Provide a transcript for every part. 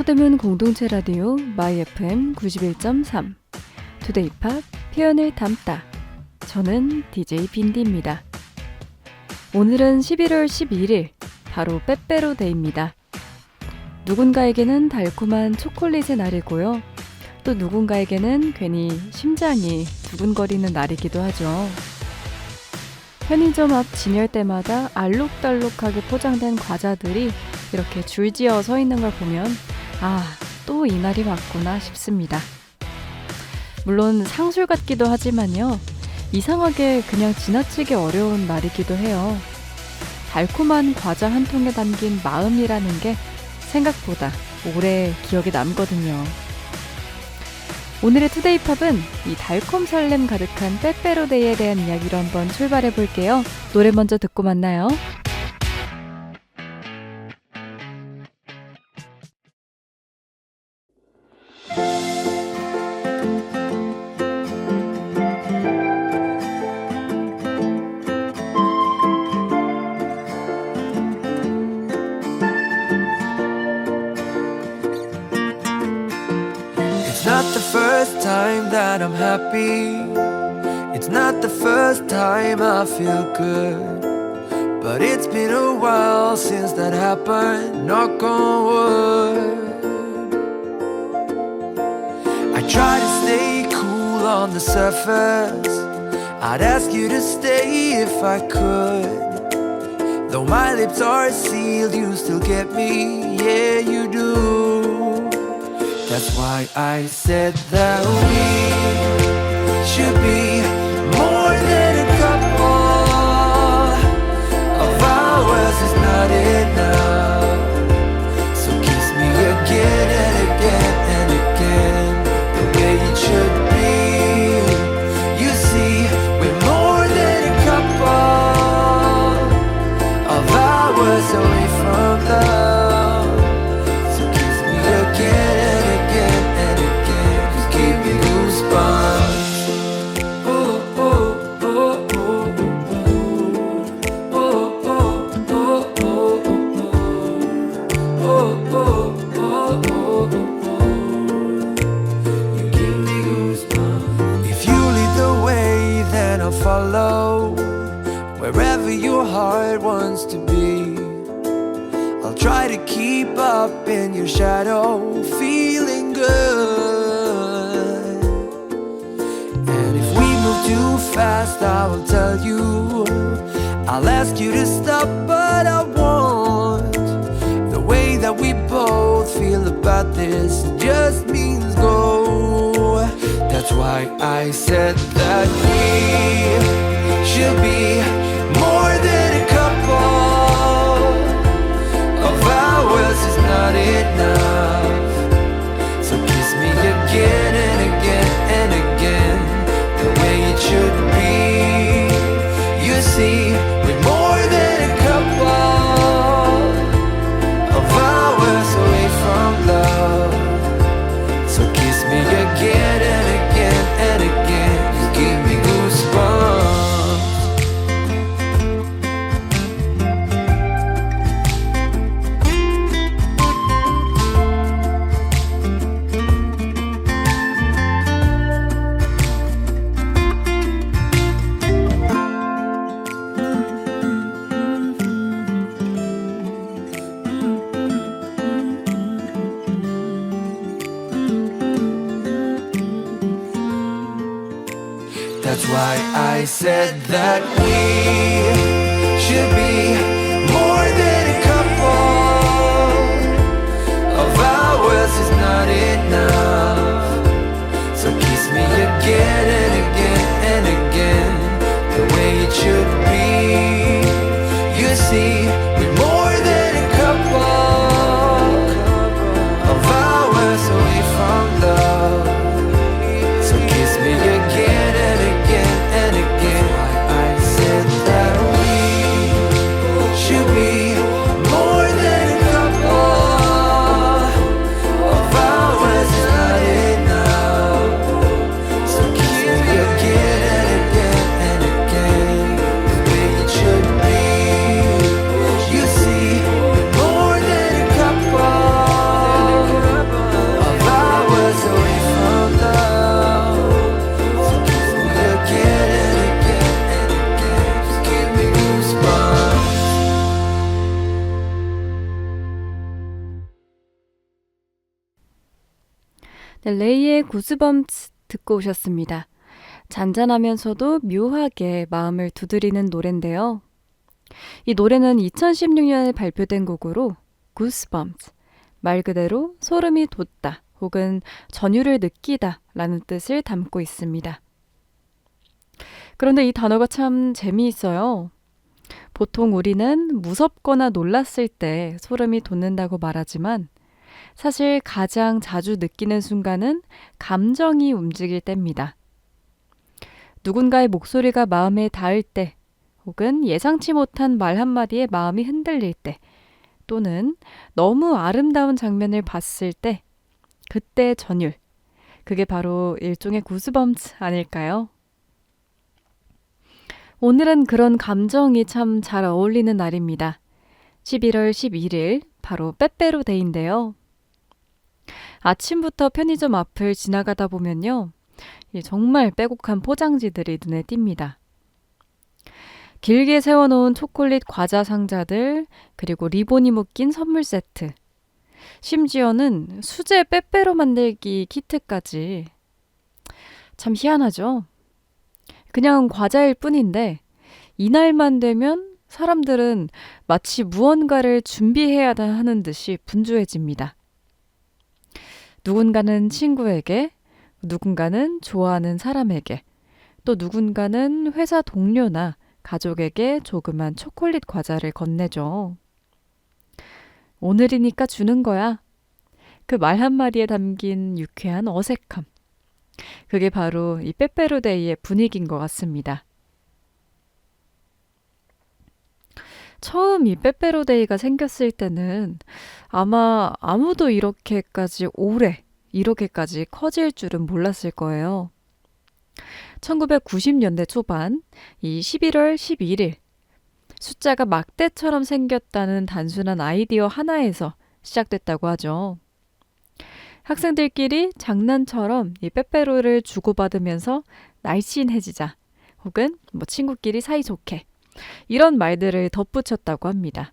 드문 공동체 라디오 마이 FM 91.3 투데이 팝 표현을 담다. 저는 DJ 빈디입니다. 오늘은 11월 11일 바로 빼빼로 데이입니다. 누군가에게는 달콤한 초콜릿의 날이고요. 또 누군가에게는 괜히 심장이 두근거리는 날이기도 하죠. 편의점 앞 진열대마다 알록달록하게 포장된 과자들이 이렇게 줄지어 서 있는 걸 보면 또 이날이 왔구나 싶습니다. 물론 상술 같기도 하지만요. 이상하게 그냥 지나치기 어려운 날이기도 해요. 달콤한 과자 한 통에 담긴 마음이라는 게 생각보다 오래 기억에 남거든요. 오늘의 투데이 팝은 이 달콤 설렘 가득한 빼빼로데이에 대한 이야기로 한번 출발해 볼게요. 노래 먼저 듣고 만나요. It's not the first time that I'm happy. It's not the first time I feel good. But it's been a while since that happened. Knock on wood. I try to stay cool on the surface. I'd ask you to stay if I could. Though my lips are sealed, you still get me. Yeah, you do. That's why I said that we should be more than a couple. Of hours is not enough. So kiss me again and again and again, the way it should be. You see, we're more than a couple of hours away from love. So kiss me again. Follow wherever your heart wants to be. I'll try to keep up in your shadow, feeling good. And if we move too fast, I will tell you. I'll ask you to stop, but I won't. The way that we both feel about this just means go. That's why I said that we should be more than a couple. Of hours is not enough. So kiss me again and again and again, the way it should be. You see, we're more than a couple of hours away from love. So kiss me again and again and again, you give me goosebumps. That's why I said that we should be more than a couple. Of hours is not enough. So kiss me again and again and again, the way it should be. You see, we're more than a couple of hours away from love. So kiss me again and again and again. I said that we should be more than a couple of hours. 레이의 구스범츠 듣고 오셨습니다. 잔잔하면서도 묘하게 마음을 두드리는 노래인데요. 이 노래는 2016년에 발표된 곡으로 구스범츠, 말 그대로 소름이 돋다 혹은 전율을 느끼다 라는 뜻을 담고 있습니다. 그런데 이 단어가 참 재미있어요. 보통 우리는 무섭거나 놀랐을 때 소름이 돋는다고 말하지만 사실 가장 자주 느끼는 순간은 감정이 움직일 때입니다. 누군가의 목소리가 마음에 닿을 때, 혹은 예상치 못한 말 한마디에 마음이 흔들릴 때, 또는 너무 아름다운 장면을 봤을 때, 그때 전율, 그게 바로 일종의 구스범츠 아닐까요? 오늘은 그런 감정이 참 잘 어울리는 날입니다. 11월 11일, 바로 빼빼로데이인데요. 아침부터 편의점 앞을 지나가다 보면요. 정말 빼곡한 포장지들이 눈에 띕니다. 길게 세워놓은 초콜릿 과자 상자들, 그리고 리본이 묶인 선물 세트, 심지어는 수제 빼빼로 만들기 키트까지. 참 희한하죠? 그냥 과자일 뿐인데 이날만 되면 사람들은 마치 무언가를 준비해야 하는 듯이 분주해집니다. 누군가는 친구에게, 누군가는 좋아하는 사람에게, 또 누군가는 회사 동료나 가족에게 조그만 초콜릿 과자를 건네죠. 오늘이니까 주는 거야. 그 말 한마디에 담긴 유쾌한 어색함. 그게 바로 이 빼빼로데이의 분위기인 것 같습니다. 처음 이 빼빼로데이가 생겼을 때는 아마 아무도 이렇게까지 오래, 이렇게까지 커질 줄은 몰랐을 거예요. 1990년대 초반, 이 11월 11일, 숫자가 막대처럼 생겼다는 단순한 아이디어 하나에서 시작됐다고 하죠. 학생들끼리 장난처럼 이 빼빼로를 주고받으면서 날씬해지자, 혹은 친구끼리 사이좋게, 이런 말들을 덧붙였다고 합니다.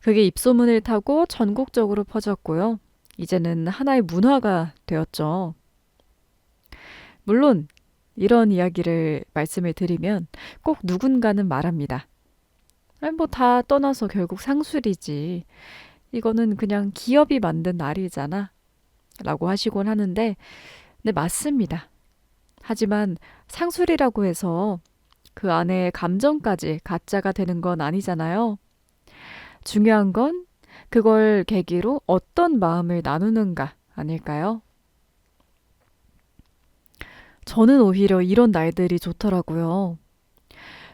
그게 입소문을 타고 전국적으로 퍼졌고요. 이제는 하나의 문화가 되었죠. 물론 이런 이야기를 말씀을 드리면 꼭 누군가는 말합니다. 다 떠나서 결국 상술이지. 이거는 그냥 기업이 만든 날이잖아. 라고 하시곤 하는데, 네, 맞습니다. 하지만 상술이라고 해서 그 안에 감정까지 가짜가 되는 건 아니잖아요. 중요한 건 그걸 계기로 어떤 마음을 나누는가 아닐까요? 저는 오히려 이런 날들이 좋더라고요.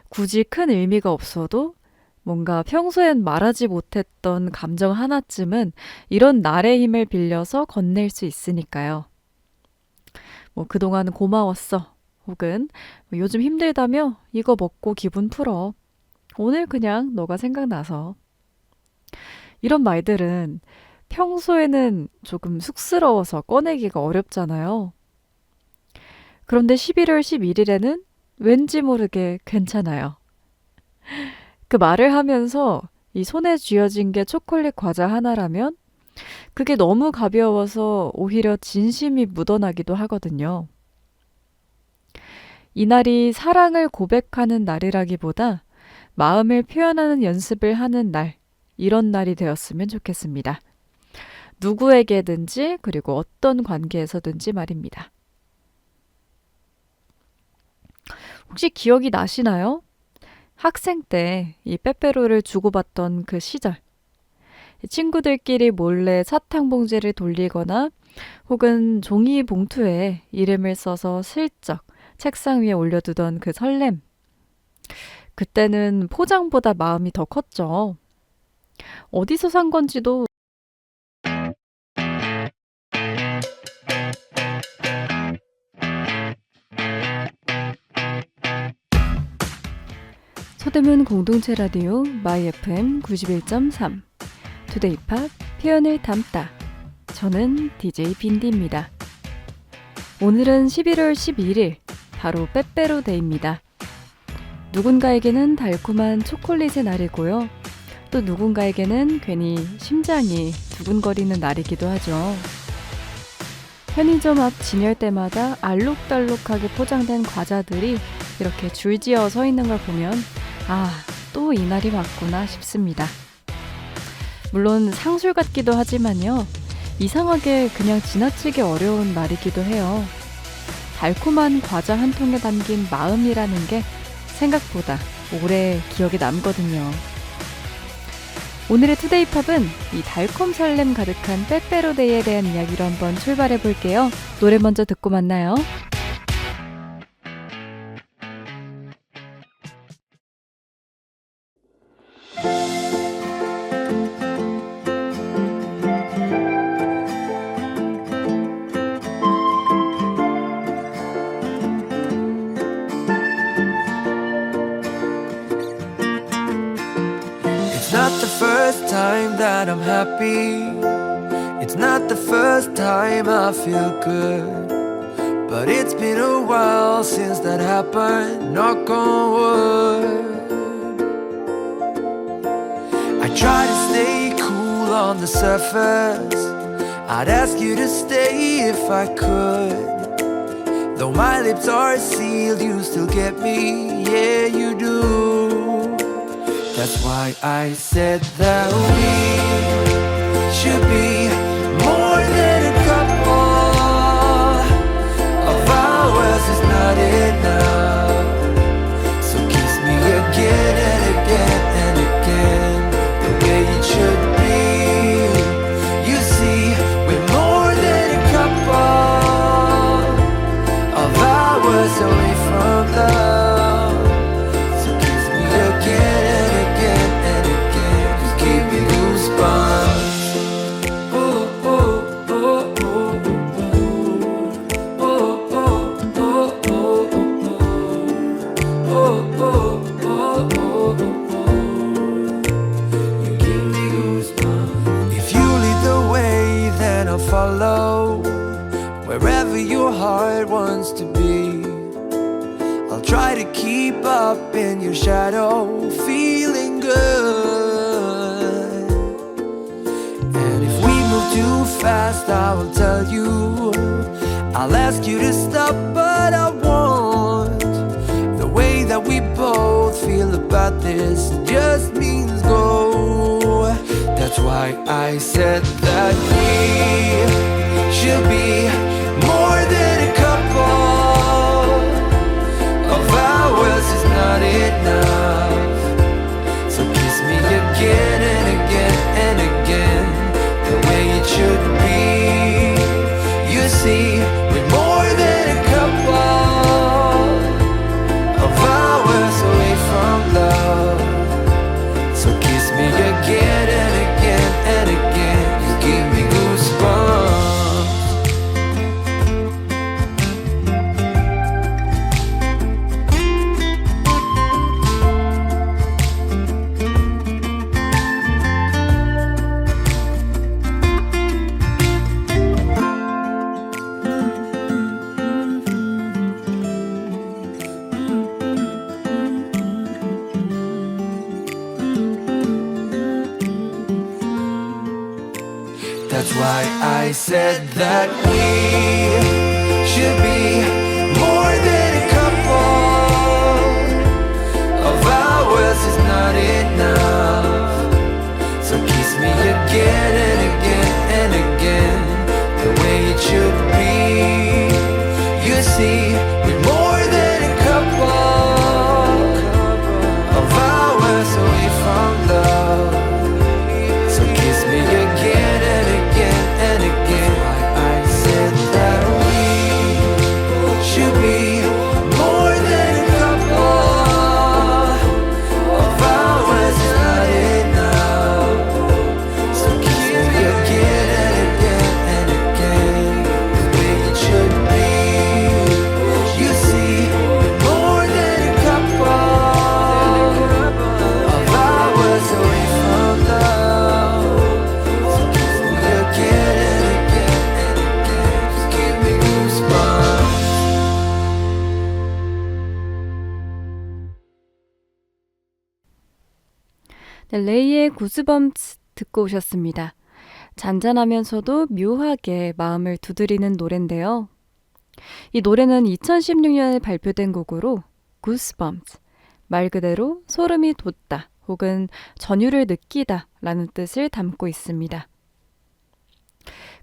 굳이 큰 의미가 없어도 뭔가 평소엔 말하지 못했던 감정 하나쯤은 이런 날의 힘을 빌려서 건넬 수 있으니까요. 그동안 고마웠어. 혹은 요즘 힘들다며 이거 먹고 기분 풀어. 오늘 그냥 너가 생각나서. 이런 말들은 평소에는 조금 쑥스러워서 꺼내기가 어렵잖아요. 그런데 11월 11일에는 왠지 모르게 괜찮아요. 그 말을 하면서 이 손에 쥐어진 게 초콜릿 과자 하나라면 그게 너무 가벼워서 오히려 진심이 묻어나기도 하거든요. 이날이 사랑을 고백하는 날이라기보다 마음을 표현하는 연습을 하는 날, 이런 날이 되었으면 좋겠습니다. 누구에게든지 그리고 어떤 관계에서든지 말입니다. 혹시 기억이 나시나요? 학생 때 이 빼빼로를 주고받던 그 시절. 친구들끼리 몰래 사탕 봉지를 돌리거나 혹은 종이 봉투에 이름을 써서 슬쩍 책상 위에 올려두던 그 설렘. 그때는 포장보다 마음이 더 컸죠. 어디서 산 건지도 서대문 공동체 라디오 마이 FM 91.3 투데이 팝 표현을 담다. 저는 DJ 빈디입니다. 오늘은 11월 11일 바로 빼빼로데이입니다. 누군가에게는 달콤한 초콜릿의 날이고요. 또 누군가에게는 괜히 심장이 두근거리는 날이기도 하죠. 편의점 앞 진열대마다 알록달록하게 포장된 과자들이 이렇게 줄지어 서 있는 걸 보면 또 이날이 왔구나 싶습니다. 물론 상술 같기도 하지만요. 이상하게 그냥 지나치기 어려운 말이기도 해요. 달콤한 과자 한 통에 담긴 마음이라는 게 생각보다 오래 기억에 남거든요. 오늘의 투데이팝은 이 달콤 설렘 가득한 빼빼로데이에 대한 이야기로 한번 출발해 볼게요. 노래 먼저 듣고 만나요. It's not the first time that I'm happy. It's not the first time I feel good. But it's been a while since that happened. Knock on wood. I try to stay cool on the surface. I'd ask you to stay if I could. Though my lips are sealed, you still get me. Yeah, you do. That's why I said that we should be more than a couple. Of hours is not enough. So kiss me again and again and again, the way it should be. You see, we're more than a couple of hours away from love. So kiss me again and again and again, just give me goosebumps. Oh, oh, oh, oh, oh, oh, oh, oh, oh, oh, oh, oh. You give me goosebumps. If you lead the way, then I'll follow wherever your heart wants to be. I'll try to keep up in your shadow, feeling good. And if we move too fast, I will tell you. I'll ask you to stop, but I won't. The way that we both feel about this just means go. That's why I said that we should be more than a couple. Of hours is not enough. So kiss me again and again and again, the way it should be. You see, we're more than a couple of hours away from love. So kiss me again and again and again, you give me goosebumps. That's why I said that we should be more than a couple. Of hours is not enough. So kiss me again and again and again, the way it should be. You see, we're more than a couple of hours away from love. So kiss me again and again and again. I said that we should be more than a couple of hours is not enough. So kiss me again and again and again, the way it should be. You see, we're more than a couple of hours away from love. So kiss me again and again and again, just give me goosebumps. 네, 레이의 구스범츠 듣고 오셨습니다. 잔잔하면서도 묘하게 마음을 두드리는 노래인데요. 이 노래는 2016년에 발표된 곡으로 Goosebumps, 말 그대로 소름이 돋다 혹은 전율을 느끼다 라는 뜻을 담고 있습니다.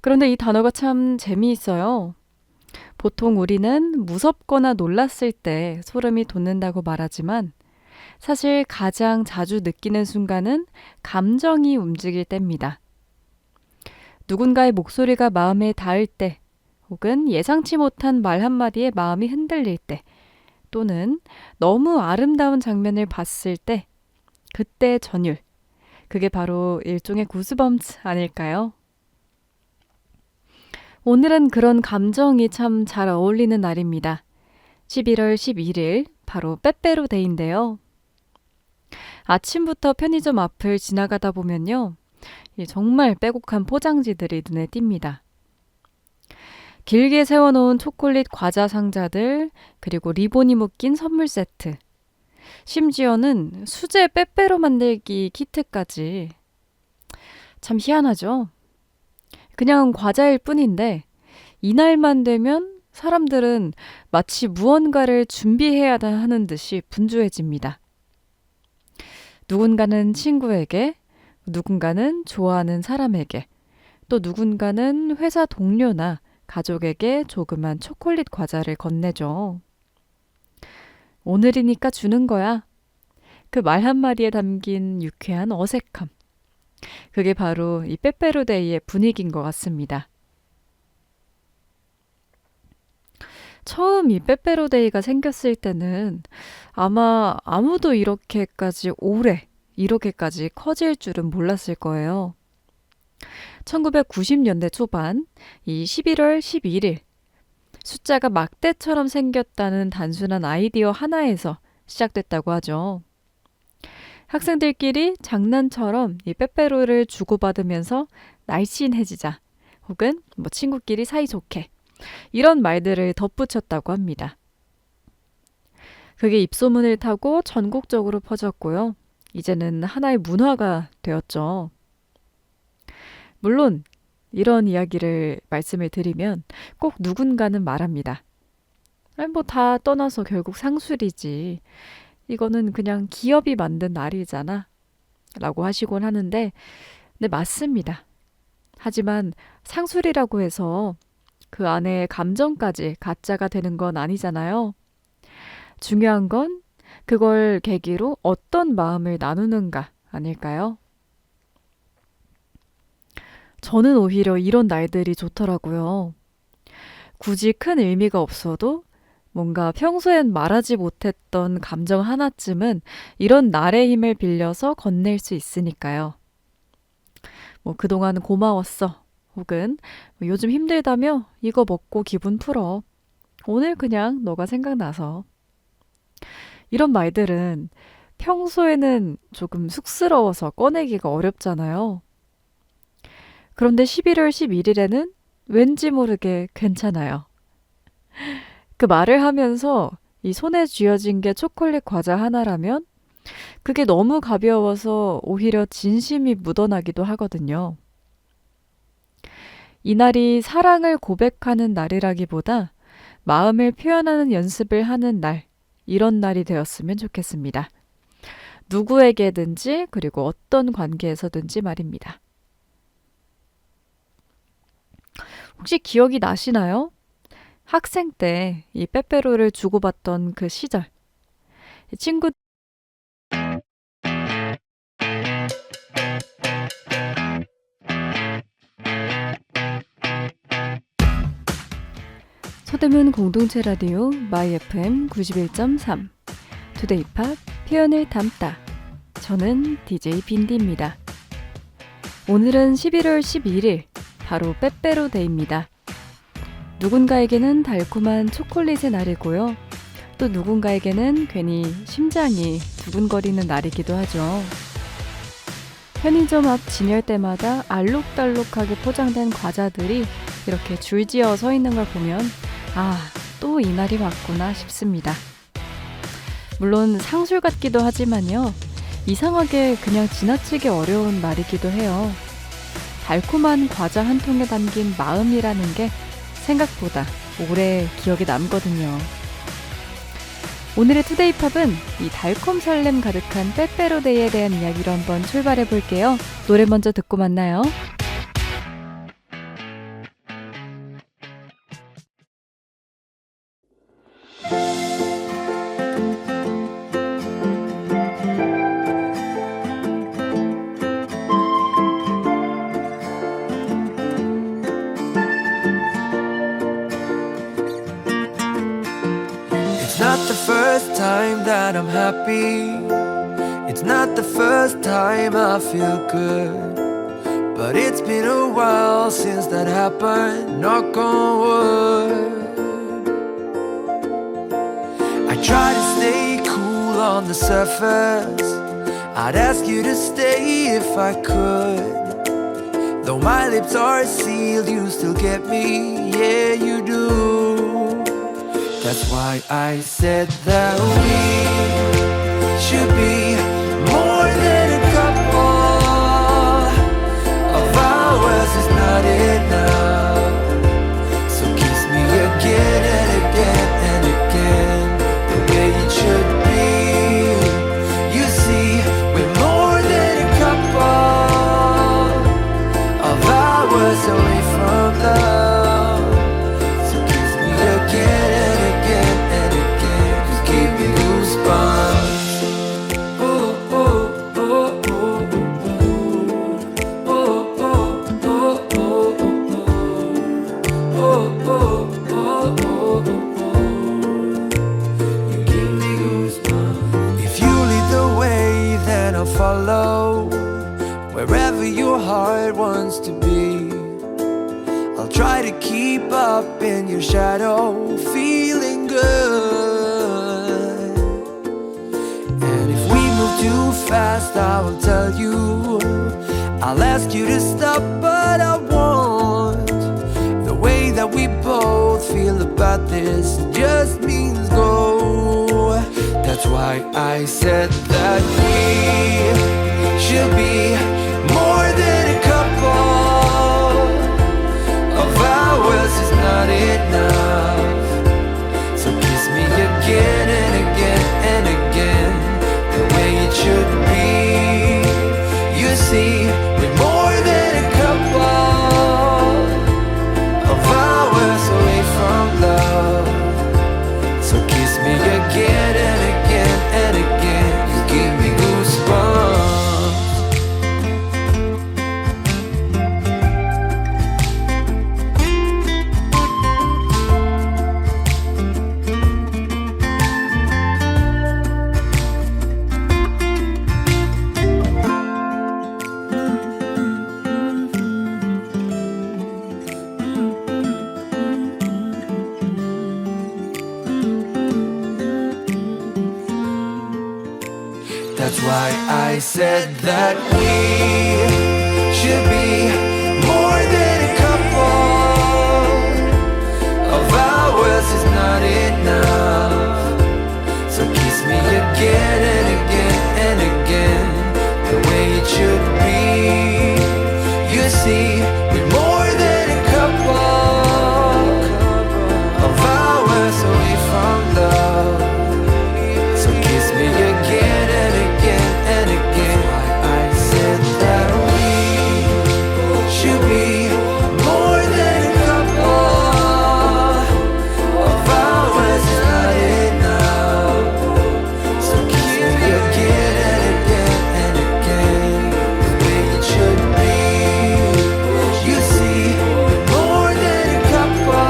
그런데 이 단어가 참 재미있어요. 보통 우리는 무섭거나 놀랐을 때 소름이 돋는다고 말하지만 사실 가장 자주 느끼는 순간은 감정이 움직일 때입니다. 누군가의 목소리가 마음에 닿을 때 혹은 예상치 못한 말 한마디에 마음이 흔들릴 때 또는 너무 아름다운 장면을 봤을 때 그때 전율, 그게 바로 일종의 구스범츠 아닐까요? 오늘은 그런 감정이 참 잘 어울리는 날입니다. 11월 11일, 바로 빼빼로데이인데요. 아침부터 편의점 앞을 지나가다 보면요. 정말 빼곡한 포장지들이 눈에 띕니다. 길게 세워놓은 초콜릿 과자 상자들, 그리고 리본이 묶인 선물 세트, 심지어는 수제 빼빼로 만들기 키트까지. 참 희한하죠? 그냥 과자일 뿐인데 이날만 되면 사람들은 마치 무언가를 준비해야 하는 듯이 분주해집니다. 누군가는 친구에게, 누군가는 좋아하는 사람에게, 또 누군가는 회사 동료나 가족에게 조그만 초콜릿 과자를 건네죠. 오늘이니까 주는 거야. 그 말 한마디에 담긴 유쾌한 어색함. 그게 바로 이 빼빼로데이의 분위기인 것 같습니다. 처음 이 빼빼로데이가 생겼을 때는 아마 아무도 이렇게까지 오래, 이렇게까지 커질 줄은 몰랐을 거예요. 1990년대 초반, 이 11월 11일, 숫자가 막대처럼 생겼다는 단순한 아이디어 하나에서 시작됐다고 하죠. 학생들끼리 장난처럼 이 빼빼로를 주고받으면서 날씬해지자 혹은 친구끼리 사이좋게 이런 말들을 덧붙였다고 합니다. 그게 입소문을 타고 전국적으로 퍼졌고요. 이제는 하나의 문화가 되었죠. 물론 이런 이야기를 말씀을 드리면 꼭 누군가는 말합니다. 다 떠나서 결국 상술이지. 이거는 그냥 기업이 만든 날이잖아. 라고 하시곤 하는데, 네, 맞습니다. 하지만 상술이라고 해서 그 안에 감정까지 가짜가 되는 건 아니잖아요. 중요한 건 그걸 계기로 어떤 마음을 나누는가 아닐까요? 저는 오히려 이런 날들이 좋더라고요. 굳이 큰 의미가 없어도 뭔가 평소엔 말하지 못했던 감정 하나쯤은 이런 날의 힘을 빌려서 건넬 수 있으니까요. 그동안 고마웠어. 혹은 요즘 힘들다며 이거 먹고 기분 풀어. 오늘 그냥 너가 생각나서. 이런 말들은 평소에는 조금 쑥스러워서 꺼내기가 어렵잖아요. 그런데 11월 11일에는 왠지 모르게 괜찮아요. 그 말을 하면서 이 손에 쥐어진 게 초콜릿 과자 하나라면 그게 너무 가벼워서 오히려 진심이 묻어나기도 하거든요. 이날이 사랑을 고백하는 날이라기보다 마음을 표현하는 연습을 하는 날, 이런 날이 되었으면 좋겠습니다. 누구에게든지 그리고 어떤 관계에서든지 말입니다. 혹시 기억이 나시나요? 학생 때 이 빼빼로를 주고받던 그 시절. 친구 서대문 공동체 라디오 마이 FM 91.3 투데이 팝 표현을 담다. 저는 DJ 빈디입니다. 오늘은 11월 11일 바로 빼빼로데이입니다. 누군가에게는 달콤한 초콜릿의 날이고요. 또 누군가에게는 괜히 심장이 두근거리는 날이기도 하죠. 편의점 앞 진열대마다 알록달록하게 포장된 과자들이 이렇게 줄지어 서 있는 걸 보면 또 이날이 왔구나 싶습니다. 물론 상술 같기도 하지만요. 이상하게 그냥 지나치기 어려운 날이기도 해요. 달콤한 과자 한 통에 담긴 마음이라는 게 생각보다 오래 기억에 남거든요. 오늘의 투데이 팝은 이 달콤 설렘 가득한 빼빼로데이에 대한 이야기로 한번 출발해 볼게요. 노래 먼저 듣고 만나요. It's not the first time that I'm happy. It's not the first time I feel good. But it's been a while since that happened. Knock on wood. I try to stay cool on the surface. I'd ask you to stay if I could. Though my lips are sealed, you still get me. Yeah, you do. That's why I said that we should be more than a couple. Of hours is not enough. So kiss me again and again and again, the way it should be. You see, we're more than a couple of hours away from love. So kiss me again and again and again, just give me goosebumps. Oh, oh, oh, oh, oh, oh, oh, oh, oh, oh, oh, oh. You give me goosebumps. If you lead the way, then I'll follow wherever your heart wants to be. I'll try to keep up in your shadow, feeling good. And if we move too fast, I will tell you. I'll ask you to stop, but I won't. The way that we both feel about this just means go. That's why I said that we should be more than a couple. Of hours is not enough. So kiss me again and again and again, the way it should be. You see, we're more than a couple of hours away from love. So kiss me again and again and again, you give me goosebumps. That's why I said that we should be more than a couple. Of hours is not enough. So kiss me again and again and again, the way it should be. You see, we're more than a couple of hours away from love. So kiss me again and again and again. I said that we should be more than a couple of hours is not enough. So kiss me again and again and again, the way it should be. You see, we're more than a couple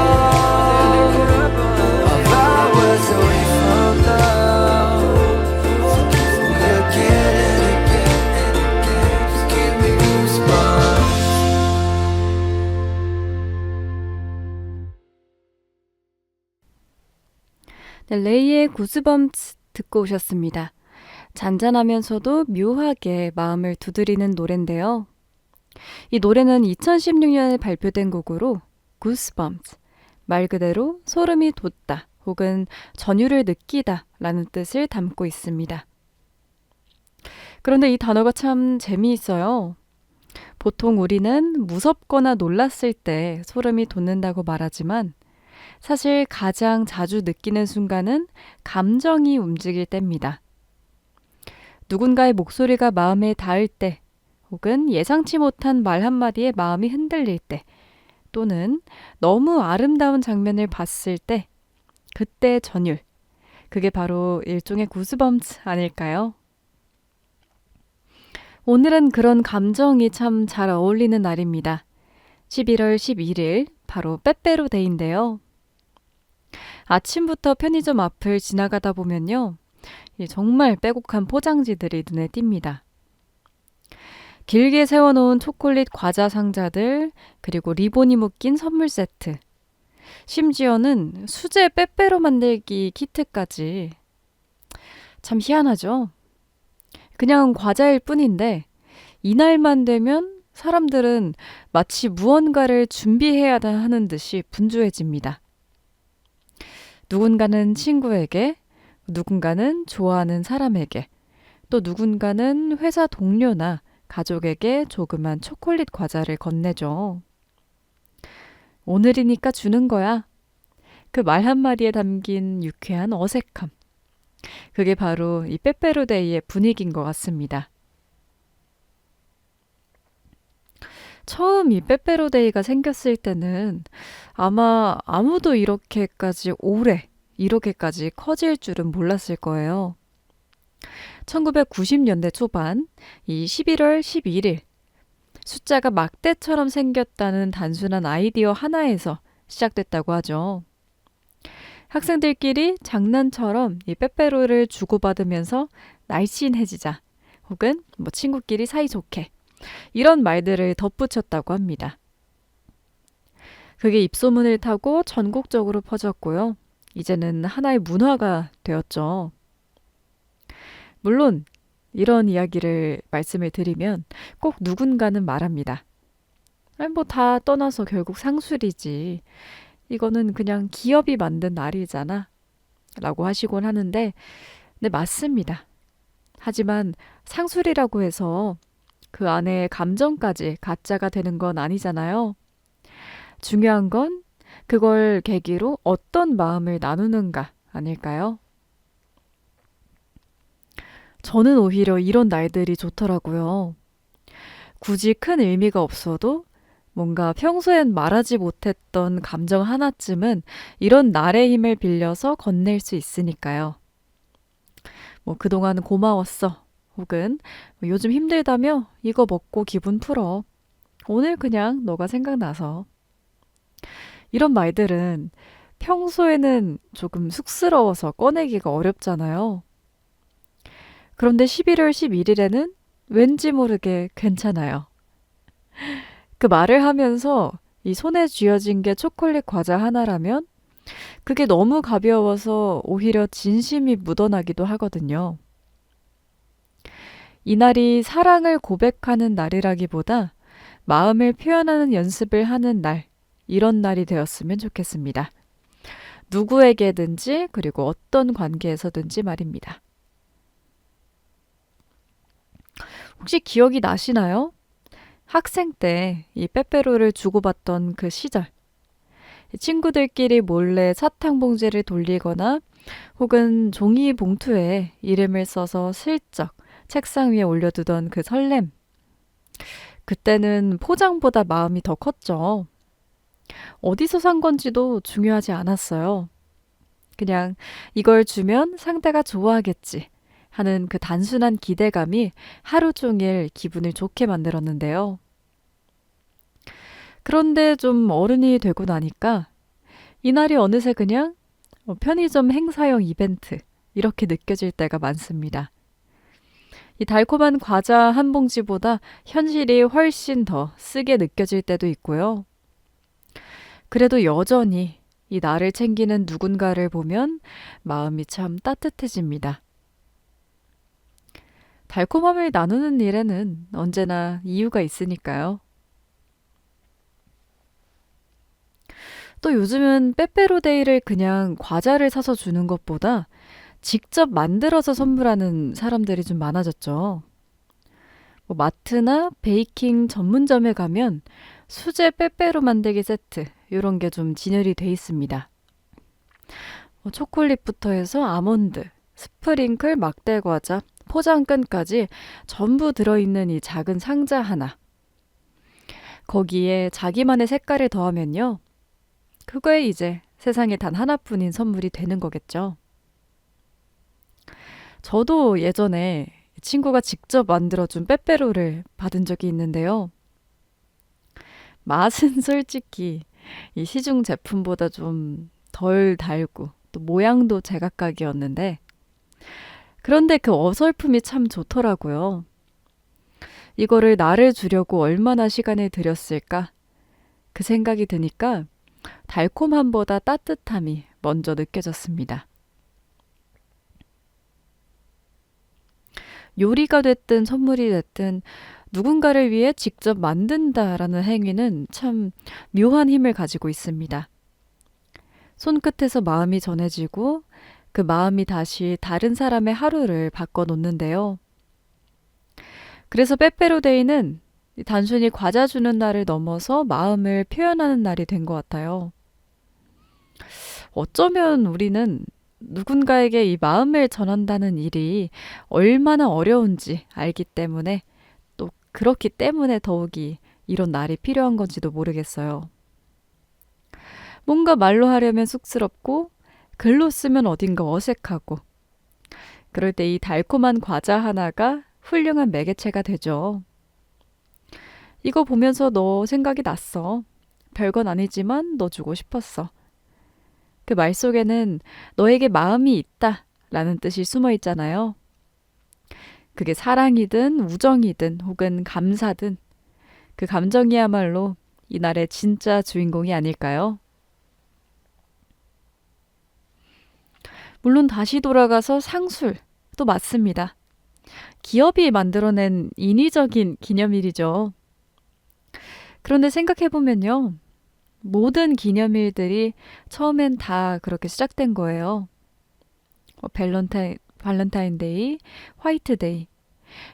of hours away from love. So kiss me again and again and again, just give me goosebumps. 네, 레이의 구스범츠 듣고 오셨습니다. 잔잔하면서도 묘하게 마음을 두드리는 노래인데요. 이 노래는 2016년에 발표된 곡으로 구스범츠, 말 그대로 소름이 돋다 혹은 전율을 느끼다 라는 뜻을 담고 있습니다. 그런데 이 단어가 참 재미있어요. 보통 우리는 무섭거나 놀랐을 때 소름이 돋는다고 말하지만 사실 가장 자주 느끼는 순간은 감정이 움직일 때입니다. 누군가의 목소리가 마음에 닿을 때, 혹은 예상치 못한 말 한마디에 마음이 흔들릴 때, 또는 너무 아름다운 장면을 봤을 때, 그때 전율. 그게 바로 일종의 구스범츠 아닐까요? 오늘은 그런 감정이 참 잘 어울리는 날입니다. 11월 11일, 바로 빼빼로데이인데요. 아침부터 편의점 앞을 지나가다 보면요. 정말 빼곡한 포장지들이 눈에 띕니다. 길게 세워놓은 초콜릿 과자 상자들, 그리고 리본이 묶인 선물 세트, 심지어는 수제 빼빼로 만들기 키트까지. 참 희한하죠? 그냥 과자일 뿐인데 이날만 되면 사람들은 마치 무언가를 준비해야 하는 듯이 분주해집니다. 누군가는 친구에게, 누군가는 좋아하는 사람에게, 또 누군가는 회사 동료나 가족에게 조그만 초콜릿 과자를 건네죠. 오늘이니까 주는 거야. 그 말 한마디에 담긴 유쾌한 어색함. 그게 바로 이 빼빼로데이의 분위기인 것 같습니다. 처음 이 빼빼로데이가 생겼을 때는 아마 아무도 이렇게까지 오래, 이렇게까지 커질 줄은 몰랐을 거예요. 1990년대 초반, 이 11월 11일, 숫자가 막대처럼 생겼다는 단순한 아이디어 하나에서 시작됐다고 하죠. 학생들끼리 장난처럼 이 빼빼로를 주고받으면서 날씬해지자, 혹은 친구끼리 사이좋게, 이런 말들을 덧붙였다고 합니다. 그게 입소문을 타고 전국적으로 퍼졌고요. 이제는 하나의 문화가 되었죠. 물론 이런 이야기를 말씀을 드리면 꼭 누군가는 말합니다. 다 떠나서 결국 상술이지. 이거는 그냥 기업이 만든 날이잖아. 라고 하시곤 하는데, 네, 맞습니다. 하지만 상술이라고 해서 그 안에 감정까지 가짜가 되는 건 아니잖아요. 중요한 건 그걸 계기로 어떤 마음을 나누는가 아닐까요? 저는 오히려 이런 날들이 좋더라고요. 굳이 큰 의미가 없어도 뭔가 평소엔 말하지 못했던 감정 하나쯤은 이런 날의 힘을 빌려서 건넬 수 있으니까요. 그동안 고마웠어. 혹은 요즘 힘들다며 이거 먹고 기분 풀어. 오늘 그냥 너가 생각나서. 이런 말들은 평소에는 조금 쑥스러워서 꺼내기가 어렵잖아요. 그런데 11월 11일에는 왠지 모르게 괜찮아요. 그 말을 하면서 이 손에 쥐어진 게 초콜릿 과자 하나라면 그게 너무 가벼워서 오히려 진심이 묻어나기도 하거든요. 이날이 사랑을 고백하는 날이라기보다 마음을 표현하는 연습을 하는 날, 이런 날이 되었으면 좋겠습니다. 누구에게든지, 그리고 어떤 관계에서든지 말입니다. 혹시 기억이 나시나요? 학생 때 이 빼빼로를 주고받던 그 시절. 친구들끼리 몰래 사탕 봉지를 돌리거나 혹은 종이 봉투에 이름을 써서 슬쩍 책상 위에 올려두던 그 설렘. 그때는 포장보다 마음이 더 컸죠. 어디서 산 건지도 중요하지 않았어요. 그냥 이걸 주면 상대가 좋아하겠지 하는 그 단순한 기대감이 하루 종일 기분을 좋게 만들었는데요. 그런데 좀 어른이 되고 나니까 이날이 어느새 그냥 편의점 행사용 이벤트, 이렇게 느껴질 때가 많습니다. 이 달콤한 과자 한 봉지보다 현실이 훨씬 더 쓰게 느껴질 때도 있고요. 그래도 여전히 이 나를 챙기는 누군가를 보면 마음이 참 따뜻해집니다. 달콤함을 나누는 일에는 언제나 이유가 있으니까요. 또 요즘은 빼빼로데이를 그냥 과자를 사서 주는 것보다 직접 만들어서 선물하는 사람들이 좀 많아졌죠. 마트나 베이킹 전문점에 가면 수제 빼빼로 만들기 세트 이런 게 좀 진열이 돼 있습니다. 초콜릿부터 해서 아몬드, 스프링클, 막대과자, 포장끈까지 전부 들어있는 이 작은 상자 하나. 거기에 자기만의 색깔을 더하면요. 그거에 이제 세상에 단 하나뿐인 선물이 되는 거겠죠. 저도 예전에 친구가 직접 만들어준 빼빼로를 받은 적이 있는데요. 맛은 솔직히 이 시중 제품보다 좀 덜 달고 또 모양도 제각각이었는데 그런데 그 어설픔이 참 좋더라고요. 이거를 나를 주려고 얼마나 시간을 들였을까? 그 생각이 드니까 달콤함보다 따뜻함이 먼저 느껴졌습니다. 요리가 됐든 선물이 됐든 누군가를 위해 직접 만든다라는 행위는 참 묘한 힘을 가지고 있습니다. 손끝에서 마음이 전해지고 그 마음이 다시 다른 사람의 하루를 바꿔놓는데요. 그래서 빼빼로데이는 단순히 과자 주는 날을 넘어서 마음을 표현하는 날이 된 것 같아요. 어쩌면 우리는 누군가에게 이 마음을 전한다는 일이 얼마나 어려운지 알기 때문에 또 그렇기 때문에 더욱이 이런 날이 필요한 건지도 모르겠어요. 뭔가 말로 하려면 쑥스럽고 글로 쓰면 어딘가 어색하고 그럴 때 이 달콤한 과자 하나가 훌륭한 매개체가 되죠. 이거 보면서 너 생각이 났어. 별건 아니지만 너 주고 싶었어. 그 말 속에는 너에게 마음이 있다 라는 뜻이 숨어 있잖아요. 그게 사랑이든 우정이든 혹은 감사든 그 감정이야말로 이날의 진짜 주인공이 아닐까요? 물론 다시 돌아가서 상술도 맞습니다. 기업이 만들어낸 인위적인 기념일이죠. 그런데 생각해보면요. 모든 기념일들이 처음엔 다 그렇게 시작된 거예요. 발렌타인데이, 화이트데이,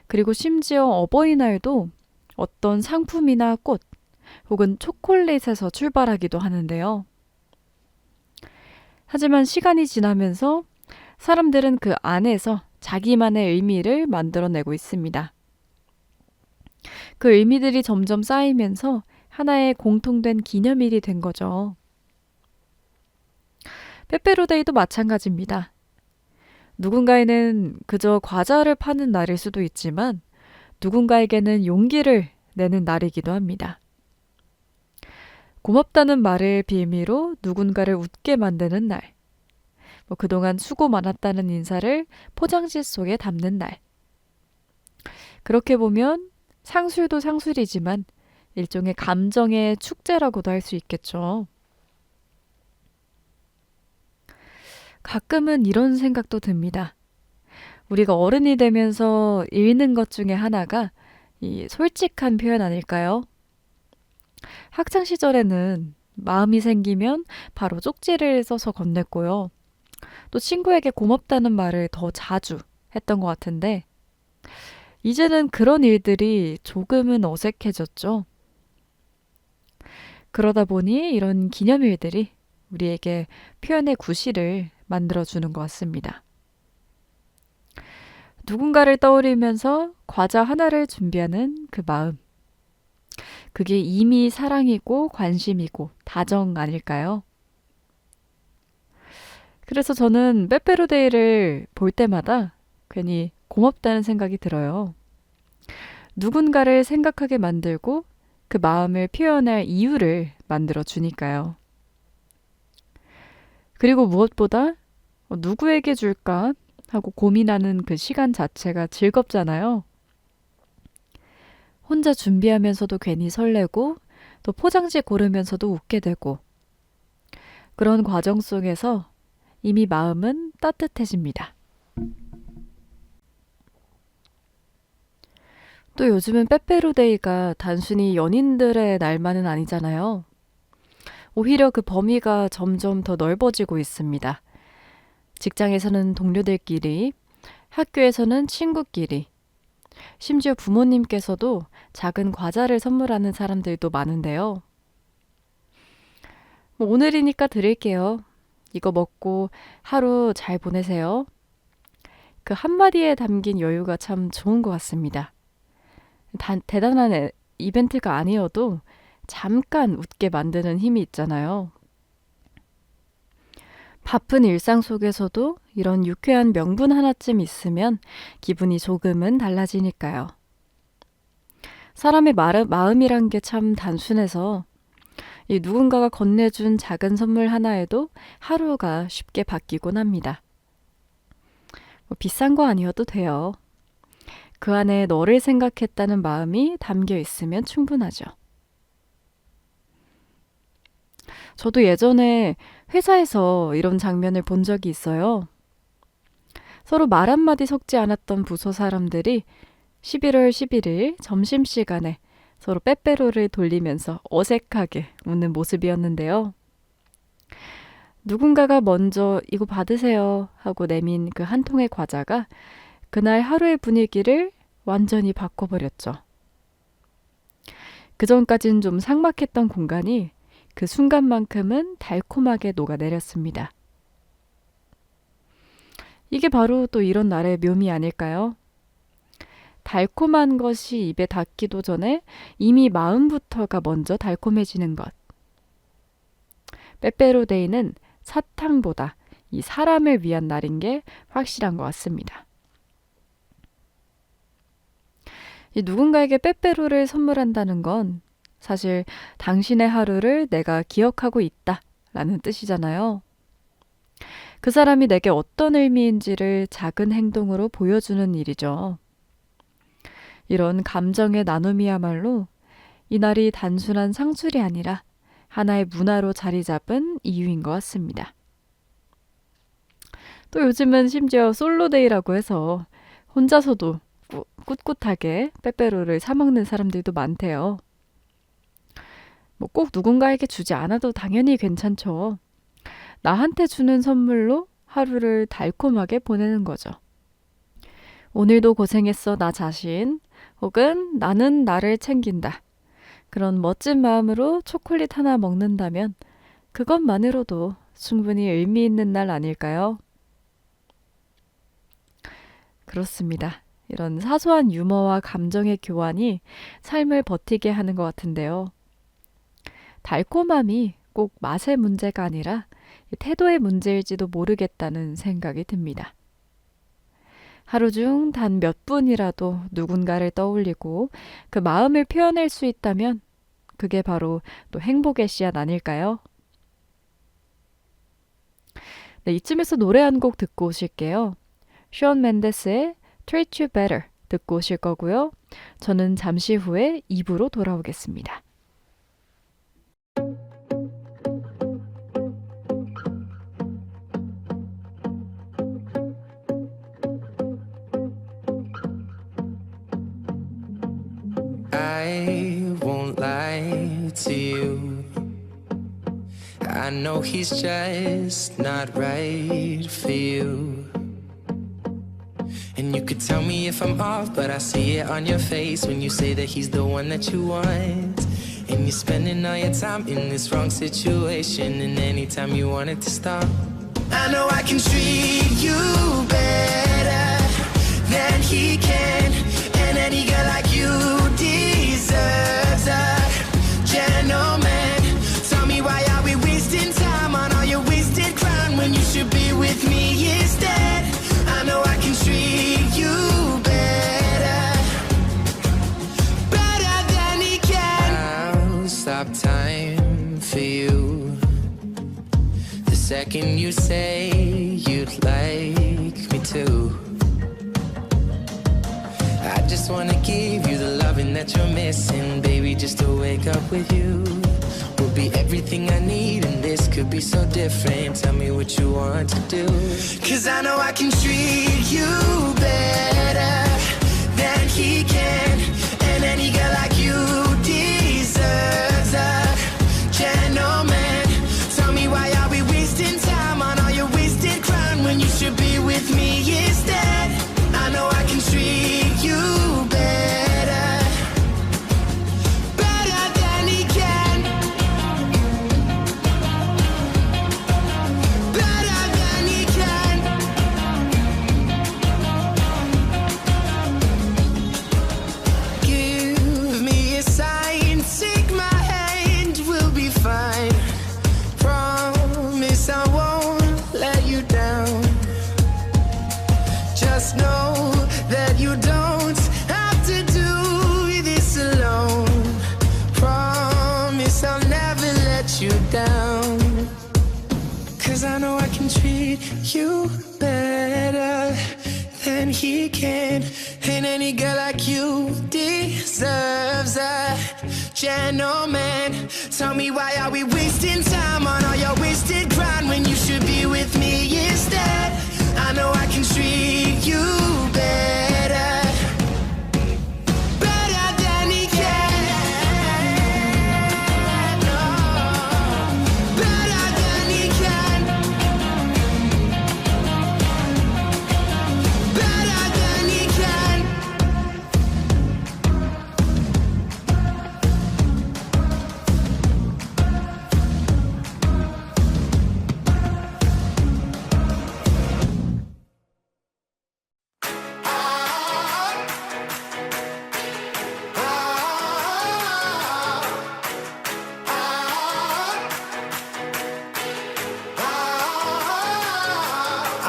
그리고 심지어 어버이날도 어떤 상품이나 꽃 혹은 초콜릿에서 출발하기도 하는데요. 하지만 시간이 지나면서 사람들은 그 안에서 자기만의 의미를 만들어내고 있습니다. 그 의미들이 점점 쌓이면서 하나의 공통된 기념일이 된 거죠. 빼빼로데이도 마찬가지입니다. 누군가에는 그저 과자를 파는 날일 수도 있지만 누군가에게는 용기를 내는 날이기도 합니다. 고맙다는 말을 빌미로 누군가를 웃게 만드는 날. 그동안 수고 많았다는 인사를 포장지 속에 담는 날. 그렇게 보면 상술도 상술이지만 일종의 감정의 축제라고도 할 수 있겠죠. 가끔은 이런 생각도 듭니다. 우리가 어른이 되면서 잃는 것 중에 하나가 이 솔직한 표현 아닐까요? 학창 시절에는 마음이 생기면 바로 쪽지를 써서 건넸고요. 또 친구에게 고맙다는 말을 더 자주 했던 것 같은데 이제는 그런 일들이 조금은 어색해졌죠. 그러다 보니 이런 기념일들이 우리에게 표현의 구실을 만들어주는 것 같습니다. 누군가를 떠올리면서 과자 하나를 준비하는 그 마음. 그게 이미 사랑이고 관심이고 다정 아닐까요? 그래서 저는 빼빼로데이를 볼 때마다 괜히 고맙다는 생각이 들어요. 누군가를 생각하게 만들고 그 마음을 표현할 이유를 만들어 주니까요. 그리고 무엇보다 누구에게 줄까 하고 고민하는 그 시간 자체가 즐겁잖아요. 혼자 준비하면서도 괜히 설레고 또 포장지 고르면서도 웃게 되고 그런 과정 속에서 이미 마음은 따뜻해집니다. 또 요즘은 빼빼로데이가 단순히 연인들의 날만은 아니잖아요. 오히려 그 범위가 점점 더 넓어지고 있습니다. 직장에서는 동료들끼리, 학교에서는 친구끼리, 심지어 부모님께서도 작은 과자를 선물하는 사람들도 많은데요. 뭐 오늘이니까 드릴게요. 이거 먹고 하루 잘 보내세요. 그 한마디에 담긴 여유가 참 좋은 것 같습니다. 대단한 이벤트가 아니어도 잠깐 웃게 만드는 힘이 있잖아요. 바쁜 일상 속에서도 이런 유쾌한 명분 하나쯤 있으면 기분이 조금은 달라지니까요. 사람의 마음이란 게 참 단순해서 이 누군가가 건네준 작은 선물 하나에도 하루가 쉽게 바뀌곤 합니다. 뭐 비싼 거 아니어도 돼요. 그 안에 너를 생각했다는 마음이 담겨 있으면 충분하죠. 저도 예전에 회사에서 이런 장면을 본 적이 있어요. 서로 말 한마디 섞지 않았던 부서 사람들이 11월 11일 점심시간에 서로 빼빼로를 돌리면서 어색하게 웃는 모습이었는데요. 누군가가 먼저 이거 받으세요 하고 내민 그 한 통의 과자가 그날 하루의 분위기를 완전히 바꿔버렸죠. 그전까진 좀 삭막했던 공간이 그 순간만큼은 달콤하게 녹아내렸습니다. 이게 바로 또 이런 날의 묘미 아닐까요? 달콤한 것이 입에 닿기도 전에 이미 마음부터가 먼저 달콤해지는 것. 빼빼로데이는 사탕보다 이 사람을 위한 날인 게 확실한 것 같습니다. 이 누군가에게 빼빼로를 선물한다는 건 사실 당신의 하루를 내가 기억하고 있다 라는 뜻이잖아요. 그 사람이 내게 어떤 의미인지를 작은 행동으로 보여주는 일이죠. 이런 감정의 나눔이야말로 이날이 단순한 상술이 아니라 하나의 문화로 자리 잡은 이유인 것 같습니다. 또 요즘은 심지어 솔로데이라고 해서 혼자서도 꿋꿋하게 빼빼로를 사 먹는 사람들도 많대요. 뭐 꼭 누군가에게 주지 않아도 당연히 괜찮죠. 나한테 주는 선물로 하루를 달콤하게 보내는 거죠. 오늘도 고생했어 나 자신, 혹은 나는 나를 챙긴다. 그런 멋진 마음으로 초콜릿 하나 먹는다면 그것만으로도 충분히 의미 있는 날 아닐까요? 그렇습니다. 이런 사소한 유머와 감정의 교환이 삶을 버티게 하는 것 같은데요. 달콤함이 꼭 맛의 문제가 아니라 태도의 문제일지도 모르겠다는 생각이 듭니다. 하루 중 단 몇 분이라도 누군가를 떠올리고 그 마음을 표현할 수 있다면 그게 바로 또 행복의 씨앗 아닐까요? 네, 이쯤에서 노래 한 곡 듣고 오실게요. 션 맨데스의 Treat You Better 듣고 오실 거고요. 저는 잠시 후에 2부로 돌아오겠습니다. I won't lie to you. I know he's just not right for you. And you could tell me if I'm off, but I see it on your face when you say that he's the one that you want. And you're spending all your time in this wrong situation, and anytime you want it to stop, I know I can treat you better than he can. And any girl like you deserves a gentleman. Tell me why are we wasting time on all your wasted crown when you should be with me instead. I know I can treat you better, better than he can. I'll stop time for you the second you say you'd like me to. I just wanna give you the loving that you're missing, baby, just to wake up with you will be everything I need, and this could be so different. Tell me what you want to do, 'cause I know I can treat you better than he can. And any girl like you deserves a gentleman. Tell me why are we wasting time on all your wasted crown when you should be with me instead. I know I can treat you Just know that you don't have to do this alone. Promise I'll never let you down. 'Cause I know I can treat you better than he can. And any girl like you deserves a gentleman. Tell me, why are we wasting time on all your wasted grind when you should be with me instead? I know I can treat you better, better than he can. Oh, better than he can. Better than he can.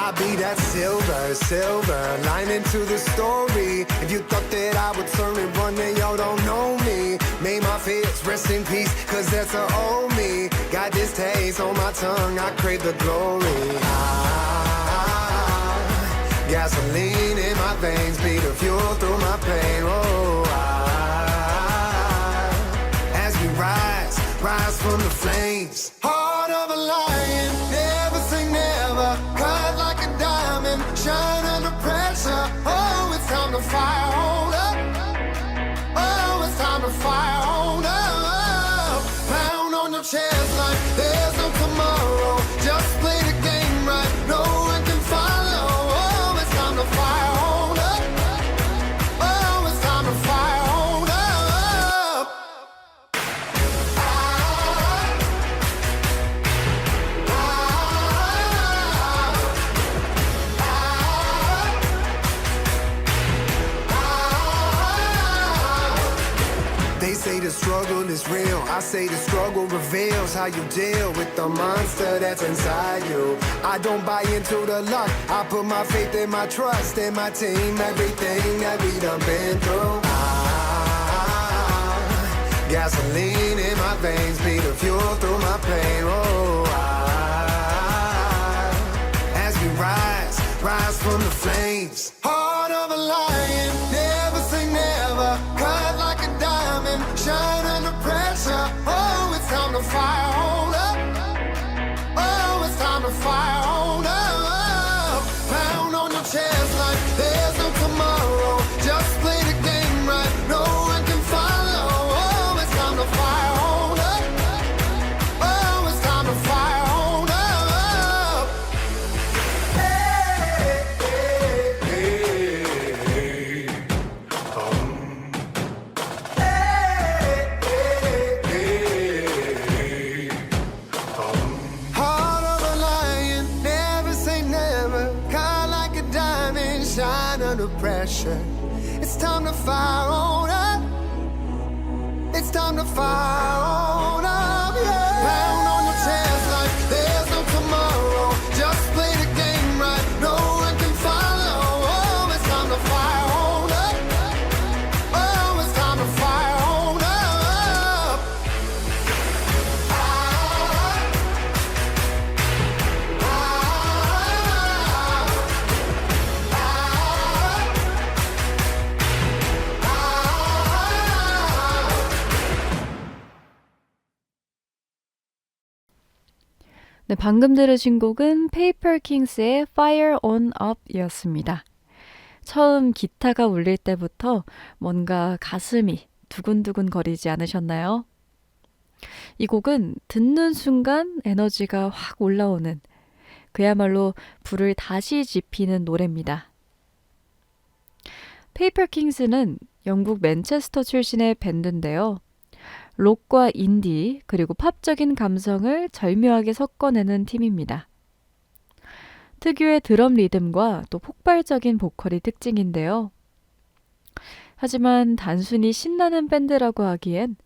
I'll be that silver lining to the story. If you thought that I would turn and run, then y'all don't know me. Made my fears rest in peace, 'cause that's a old me. Got this taste on my tongue, I crave the glory. Gasoline in my veins, be the fuel through my pain. Oh, as we rise from the flames. Heart of a lion, never say never. Cut like a diamond, shine under pressure. Oh, it's time to fire, hold up. Oh, it's time to fire, hold up. Pound on your chest like there's no tomorrow. Just play the game right, no one can follow. Oh, it's time to fire, hold up. Oh, it's time to fire, hold up. They say the struggle is real. I say the struggle reveals how you deal with the monster that's inside you. I don't buy into the luck. I put my faith and my trust in my team. Everything that we done been through. Gasoline in my veins, be the fuel through my pain. Oh, as we rise from the flames. Heart of a lion, never say never. Cut like a diamond, shine under pressure. Oh, it's time to fire, hold up. Oh, it's time to fire, hold up. Pound on your chest like there's no tomorrow. Just play the game right, no one can follow. Oh, it's time to fire, hold up. Oh, it's time to fire, hold up. Heart of a lion, never say never. Cut like a diamond, shine under pressure. It's time to fire on up. It's time to fire on up, yeah. Pound on your chest like there's no tomorrow. Just play the game right, no one can follow. Oh, it's time to fire on up. Oh, it's time to fire on up. 네, 방금 들으신 곡은 페이퍼 킹스의 Fire on Up이었습니다. 처음 기타가 울릴 때부터 뭔가 가슴이 두근두근 거리지 않으셨나요? 이 곡은 듣는 순간 에너지가 확 올라오는 그야말로 불을 다시 지피는 노래입니다. 페이퍼 킹스는 영국 맨체스터 출신의 밴드인데요. 록과 인디 그리고 팝적인 감성을 절묘하게 섞어내는 팀입니다. 특유의 드럼 리듬과 또 폭발적인 보컬이 특징인데요. 하지만 단순히 신나는 밴드라고 하기엔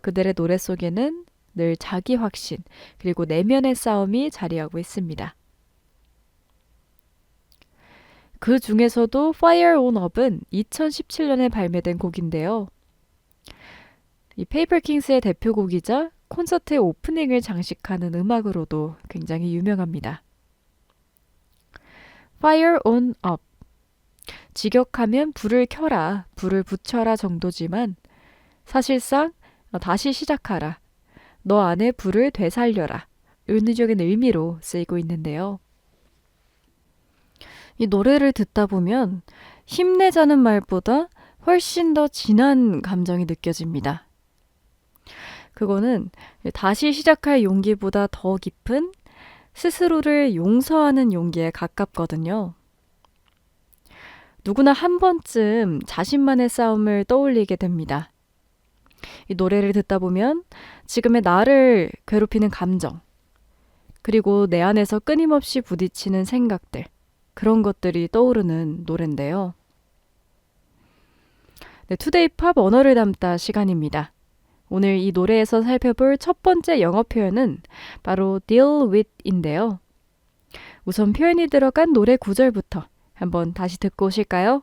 그들의 노래 속에는 늘 자기 확신 그리고 내면의 싸움이 자리하고 있습니다. 그 중에서도 Fire on Up은 2017년에 발매된 곡인데요. 이 페이퍼킹스의 대표곡이자 콘서트의 오프닝을 장식하는 음악으로도 굉장히 유명합니다. Fire on Up. 직역하면 불을 켜라, 불을 붙여라 정도지만 사실상 다시 시작하라, 너 안에 불을 되살려라, 은유적인 의미로 쓰이고 있는데요. 이 노래를 듣다 보면 힘내자는 말보다 훨씬 더 진한 감정이 느껴집니다. 그거는 다시 시작할 용기보다 더 깊은 스스로를 용서하는 용기에 가깝거든요. 누구나 한 번쯤 자신만의 싸움을 떠올리게 됩니다. 이 노래를 듣다 보면 지금의 나를 괴롭히는 감정, 그리고 내 안에서 끊임없이 부딪히는 생각들, 그런 것들이 떠오르는 노래인데요. 네, 투데이 팝 언어를 담다 시간입니다. 오늘 이 노래에서 살펴볼 첫 번째 영어 표현은 바로 deal with인데요. 우선 표현이 들어간 노래 구절부터 한번 다시 듣고 오실까요?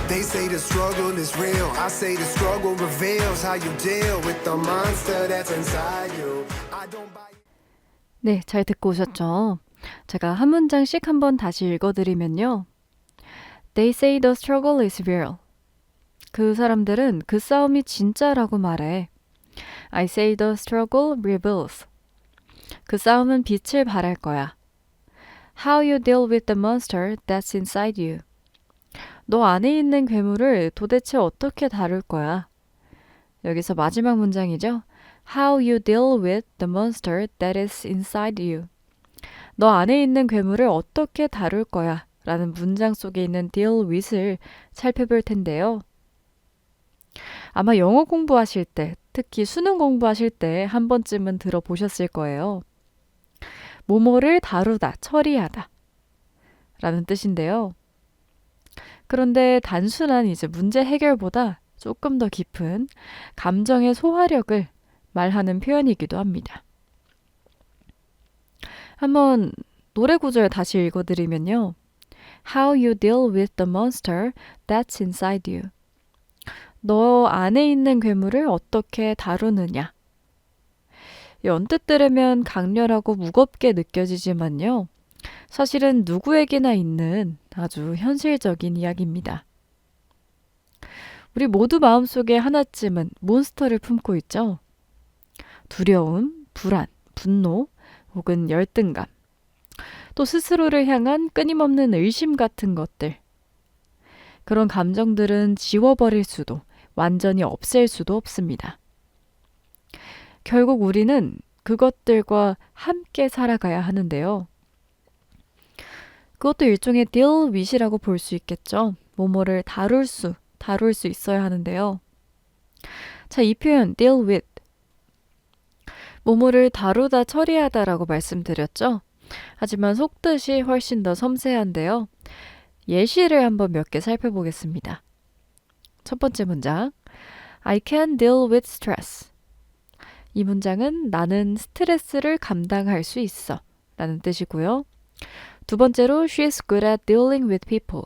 They say the struggle is real. I say the struggle reveals how you deal with the monster that's inside you. I don't buy. 네, 잘 듣고 오셨죠? 제가 한 문장씩 한번 다시 읽어드리면요. They say the struggle is real. 그 사람들은 그 싸움이 진짜라고 말해. I say the struggle reveals. 그 싸움은 빛을 발할 거야. How you deal with the monster that's inside you. 너 안에 있는 괴물을 도대체 어떻게 다룰 거야? 여기서 마지막 문장이죠. How you deal with the monster that is inside you. 너 안에 있는 괴물을 어떻게 다룰 거야? 라는 문장 속에 있는 deal with을 살펴볼 텐데요. 아마 영어 공부하실 때, 특히 수능 공부하실 때 한 번쯤은 들어보셨을 거예요. 뭐뭐를 다루다, 처리하다 라는 뜻인데요. 그런데 단순한 이제 문제 해결보다 조금 더 깊은 감정의 소화력을 말하는 표현이기도 합니다. 한번 노래 구절 다시 읽어드리면요. How you deal with the monster that's inside you. 너 안에 있는 괴물을 어떻게 다루느냐. 언뜻 들으면 강렬하고 무겁게 느껴지지만요. 사실은 누구에게나 있는 아주 현실적인 이야기입니다. 우리 모두 마음속에 하나쯤은 몬스터를 품고 있죠. 두려움, 불안, 분노, 혹은 열등감, 또 스스로를 향한 끊임없는 의심 같은 것들. 그런 감정들은 지워버릴 수도, 완전히 없앨 수도 없습니다. 결국 우리는 그것들과 함께 살아가야 하는데요. 그것도 일종의 deal with이라고 볼 수 있겠죠. 뭐뭐를 다룰 수 있어야 하는데요. 자, 이 표현 deal with. 뭐뭐를 다루다 처리하다라고 말씀드렸죠. 하지만 속뜻이 훨씬 더 섬세한데요. 예시를 한번 몇 개 살펴보겠습니다. 첫 번째 문장. I can deal with stress. 이 문장은 나는 스트레스를 감당할 수 있어 라는 뜻이고요. 두 번째로 She's good at dealing with people.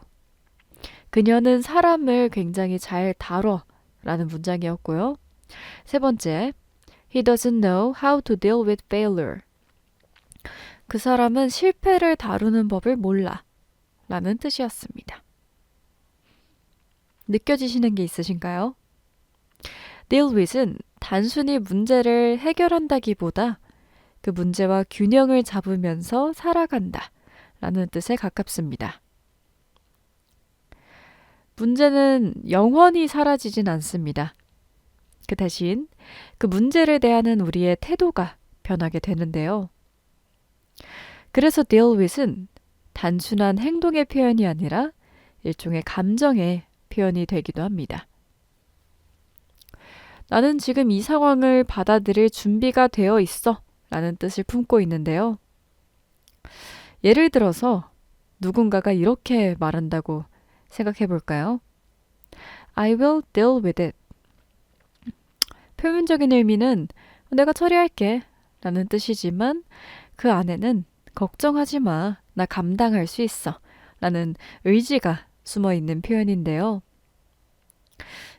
그녀는 사람을 굉장히 잘 다뤄 라는 문장이었고요. 세 번째, He doesn't know how to deal with failure. 그 사람은 실패를 다루는 법을 몰라 라는 뜻이었습니다. 느껴지시는 게 있으신가요? deal with은 단순히 문제를 해결한다기보다 그 문제와 균형을 잡으면서 살아간다 라는 뜻에 가깝습니다. 문제는 영원히 사라지진 않습니다. 그 대신 그 문제를 대하는 우리의 태도가 변하게 되는데요. 그래서 deal with은 단순한 행동의 표현이 아니라 일종의 감정의 표현이 되기도 합니다. 나는 지금 이 상황을 받아들일 준비가 되어 있어 라는 뜻을 품고 있는데요. 예를 들어서 누군가가 이렇게 말한다고 생각해 볼까요? I will deal with it. 표면적인 의미는 내가 처리할게 라는 뜻이지만 그 안에는 걱정하지 마. 나 감당할 수 있어. 라는 의지가 숨어 있는 표현인데요.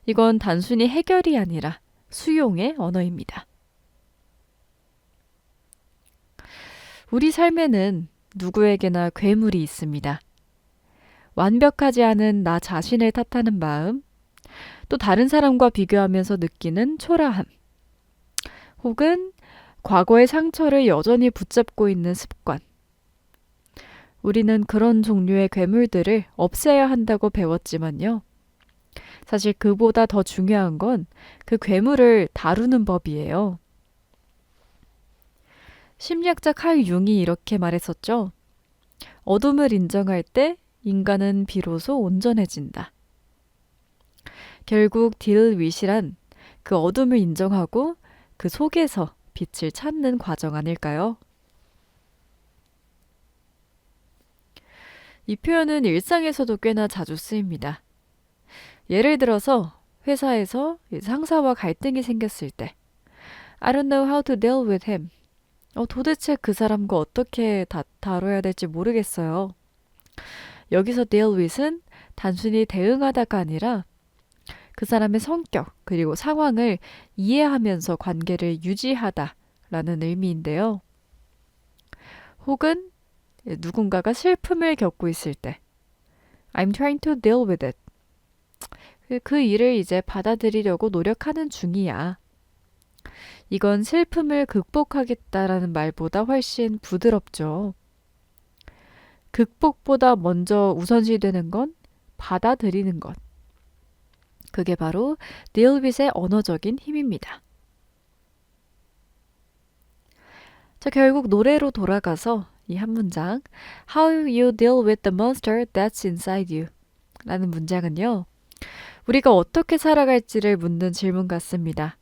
이건 단순히 해결이 아니라 수용의 언어입니다. 우리 삶에는 누구에게나 괴물이 있습니다. 완벽하지 않은 나 자신을 탓하는 마음, 또 다른 사람과 비교하면서 느끼는 초라함, 혹은 과거의 상처를 여전히 붙잡고 있는 습관. 우리는 그런 종류의 괴물들을 없애야 한다고 배웠지만요. 사실 그보다 더 중요한 건 그 괴물을 다루는 법이에요. 심리학자 칼 융이 이렇게 말했었죠. 어둠을 인정할 때 인간은 비로소 온전해진다. 결국 딜 윗이란 그 어둠을 인정하고 그 속에서 빛을 찾는 과정 아닐까요? 이 표현은 일상에서도 꽤나 자주 쓰입니다. 예를 들어서 회사에서 상사와 갈등이 생겼을 때 I don't know how to deal with him. 도대체 그 사람과 어떻게 다뤄야 될지 모르겠어요. 여기서 deal with은 단순히 대응하다가 아니라 그 사람의 성격 그리고 상황을 이해하면서 관계를 유지하다라는 의미인데요. 혹은 누군가가 슬픔을 겪고 있을 때 I'm trying to deal with it. 그 일을 이제 받아들이려고 노력하는 중이야. 이건 슬픔을 극복하겠다라는 말보다 훨씬 부드럽죠. 극복보다 먼저 우선시되는 건 받아들이는 것. 그게 바로 deal with의 언어적인 힘입니다. 자, 결국 노래로 돌아가서 이 한 문장 How you deal with the monster that's inside you 라는 문장은요. 우리가 어떻게 살아갈지를 묻는 질문 같습니다.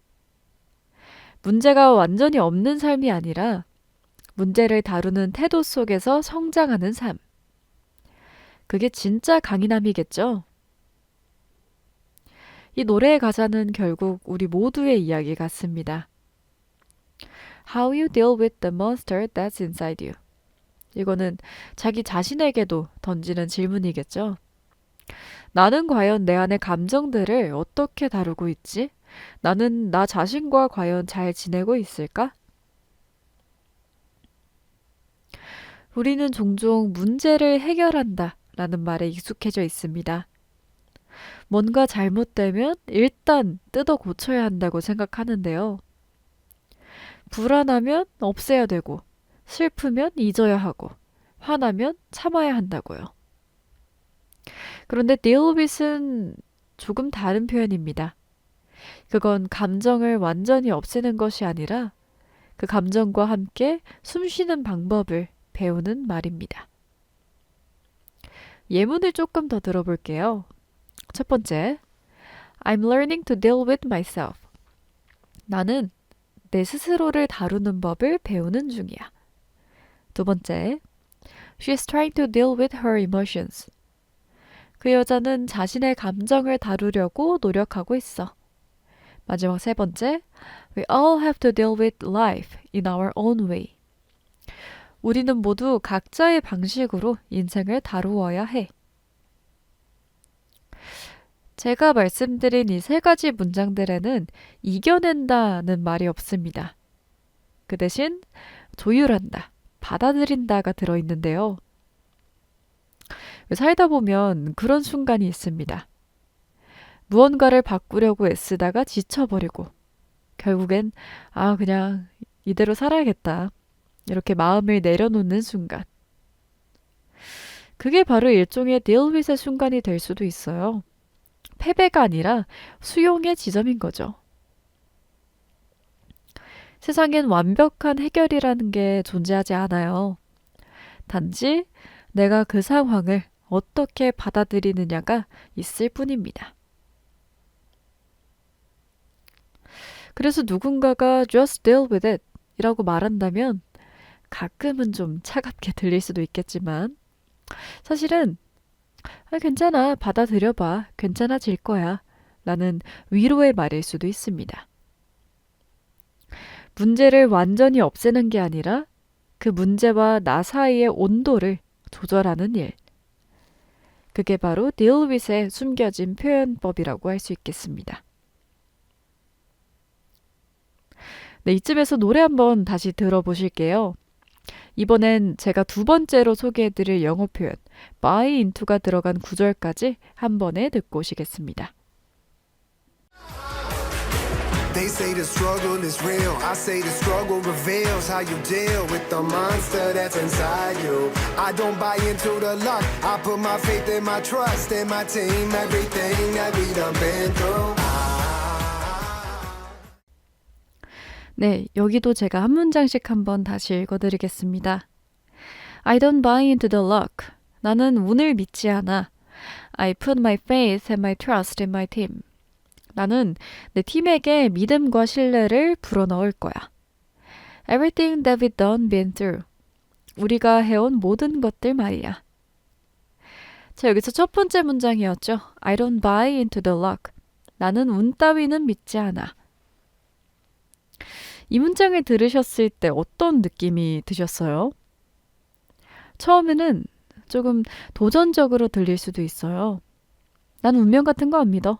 문제가 완전히 없는 삶이 아니라 문제를 다루는 태도 속에서 성장하는 삶. 그게 진짜 강인함이겠죠? 이 노래의 가사는 결국 우리 모두의 이야기 같습니다. How you deal with the monster that's inside you. 이거는 자기 자신에게도 던지는 질문이겠죠. 나는 과연 내 안의 감정들을 어떻게 다루고 있지? 나는 나 자신과 과연 잘 지내고 있을까? 우리는 종종 문제를 해결한다 라는 말에 익숙해져 있습니다. 뭔가 잘못되면 일단 뜯어 고쳐야 한다고 생각하는데요. 불안하면 없애야 되고, 슬프면 잊어야 하고, 화나면 참아야 한다고요. 그런데 deal with은 조금 다른 표현입니다. 그건 감정을 완전히 없애는 것이 아니라 그 감정과 함께 숨쉬는 방법을 배우는 말입니다. 예문을 조금 더 들어볼게요. 첫 번째, I'm learning to deal with myself. 나는 내 스스로를 다루는 법을 배우는 중이야. 두 번째, She's trying to deal with her emotions. 그 여자는 자신의 감정을 다루려고 노력하고 있어. 마지막 세 번째, We all have to deal with life in our own way. 우리는 모두 각자의 방식으로 인생을 다루어야 해. 제가 말씀드린 이 세 가지 문장들에는 이겨낸다는 말이 없습니다. 그 대신 조율한다, 받아들인다가 들어있는데요. 살다 보면 그런 순간이 있습니다. 무언가를 바꾸려고 애쓰다가 지쳐버리고 결국엔 그냥 이대로 살아야겠다. 이렇게 마음을 내려놓는 순간. 그게 바로 일종의 deal with의 순간이 될 수도 있어요. 패배가 아니라 수용의 지점인 거죠. 세상엔 완벽한 해결이라는 게 존재하지 않아요. 단지 내가 그 상황을 어떻게 받아들이느냐가 있을 뿐입니다. 그래서 누군가가 just deal with it 이라고 말한다면 가끔은 좀 차갑게 들릴 수도 있겠지만 사실은 괜찮아, 받아들여봐, 괜찮아질 거야 라는 위로의 말일 수도 있습니다. 문제를 완전히 없애는 게 아니라 그 문제와 나 사이의 온도를 조절하는 일. 그게 바로 deal with의 숨겨진 표현법이라고 할 수 있겠습니다. 네, 이쯤에서 노래 한번 다시 들어보실게요. 이번엔 제가 두 번째로 소개해드릴 영어 표현 buy into가 들어간 구절까지 한 번에 듣고 오시겠습니다. They say the struggle is real. I say the struggle reveals how you deal with the monster that's inside you. I don't buy into the luck. I put my faith and my trust in my team. Everything that we done been through. 네, 여기도 제가 한 문장씩 한번 다시 읽어드리겠습니다. I don't buy into the luck. 나는 운을 믿지 않아. I put my faith and my trust in my team. 나는 내 팀에게 믿음과 신뢰를 불어넣을 거야. Everything that we've done been through. 우리가 해온 모든 것들 말이야. 자, 여기서 첫 번째 문장이었죠. I don't buy into the luck. 나는 운 따위는 믿지 않아. 이 문장을 들으셨을 때 어떤 느낌이 드셨어요? 처음에는 조금 도전적으로 들릴 수도 있어요. 난 운명 같은 거 안 믿어.